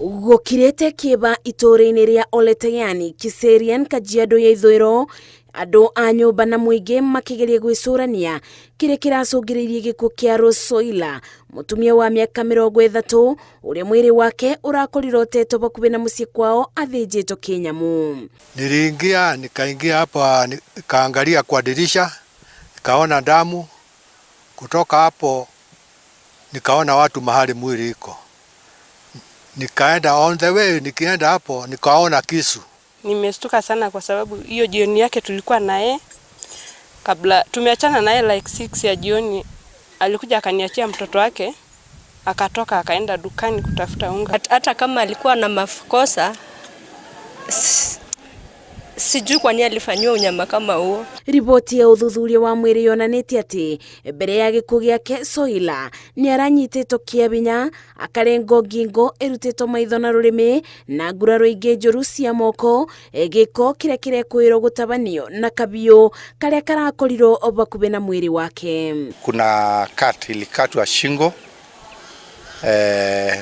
Gũkirĩte kĩba itũũra-inĩ rĩa Oleteani, Kiserian, Kajiado ya ithũĩro, andũ a nyũmba na mũingĩ makĩgeria gwĩcũrania kĩrĩa kĩracũngĩrĩirie gĩkuũ kĩa Soila, mũtumia wa mĩaka 30, ũrĩa mwĩrĩ wake ũrakorirwo ũtetwo hakuhĩ na mũciĩ kwao athĩnjĩtwo kĩnyamũ. Nikaingia hapa nikaangalia kwa dirisha, nikaona damu. Kutoka hapo nikaona watu mahali mwili iko. Nikaenda on the way, nikienda hapo nikaona kisu. Nimestuka sana kwa sababu hiyo jioni yake tulikuwa naye, kabla tumeachana naye like 6 ya jioni, alikuja akaniachia mtoto wake, akatoka akaenda dukani kutafuta unga. Hata kama alikuwa na makosa, sijui kwa nini alifanywa unyama kama huo. Riboti ya uthuthuria wa mwĩrĩ yonanĩtie atĩ mbere ya gĩkuũ gĩake Soila nĩ aranyitĩtwo kĩabinya, akarengo ngingo, ĩrutĩtwo maitho na rũrĩmĩ na nguraro ingĩ njũru cia moko, gĩko kĩrĩa kĩrekũĩrwo gũtabanio na kabiũ karĩa karakorirwo hakuhĩ na mwĩrĩ wake. Kuna cut ilikatwa shingo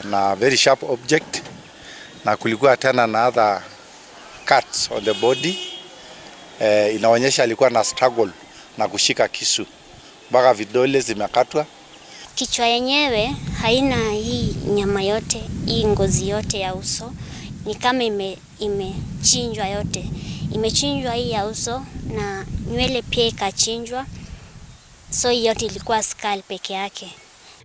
na very sharp object, na kulikuwa tena na other cuts on the body. Inaonyesha alikuwa na struggle na kushika kisu mpaka vidole zimekatwa. Kichwa yenyewe haina hii nyama yote, hii ngozi yote ya uso ni kama imechinjwa yote. Imechinjwa hii ya uso na nywele pia ikachinjwa, so yote ilikuwa skull peke yake.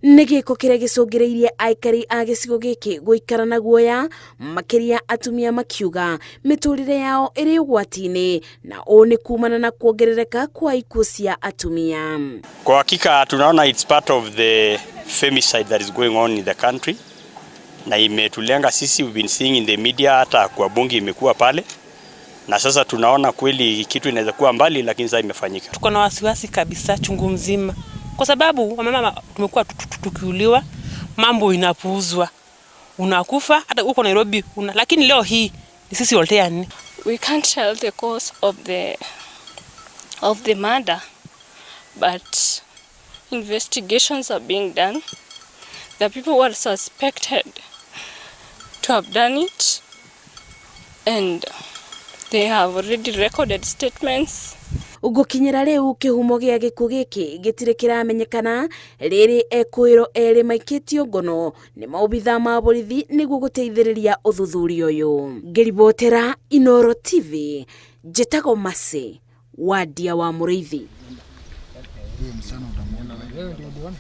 Nĩ gĩko kĩrĩa gĩcũngĩrĩirie aikari a gĩcigo gĩkĩ gũikara na guoya, makĩria atumia makiuga mĩtũrĩre yao ĩrĩ ũgwati-inĩ, na ũũ nĩ kumana na kuongerereka kwa ikuũ cia atumia. Kwa hakika tunaona it's part of the femicide that is going on in the country, na imetulenga sisi. We've been seeing in the media, hata kwa bunge imekuwa pale, na sasa tunaona kweli kitu inaweza kuwa mbali, lakini sasa imefanyika. Tuko na wasiwasi kabisa chungu mzima, kwa sababu wamama tumekuwa tukiuliwa, mambo inapuuzwa, unakufa hata uko Nairobi lakini leo hii ni sisi Oleteani. We can't tell the cause of the murder, but investigations are being done. The people who are suspected to have done it, and they have already recorded statements. Gũkinyĩra rĩu kĩhumo gĩa gĩkuũ gĩkĩ gĩtirĩ kĩramenyekana, rĩrĩ ekũĩrwo erĩ maikĩtio ngono nĩ maobithaa ma borithi nĩguo gũteithĩrĩria ũthuthuria ũyũ. Ngĩribotera Inooro TV, njĩtagwo Mũcĩĩ wa Ndia wa Mũrĩithi.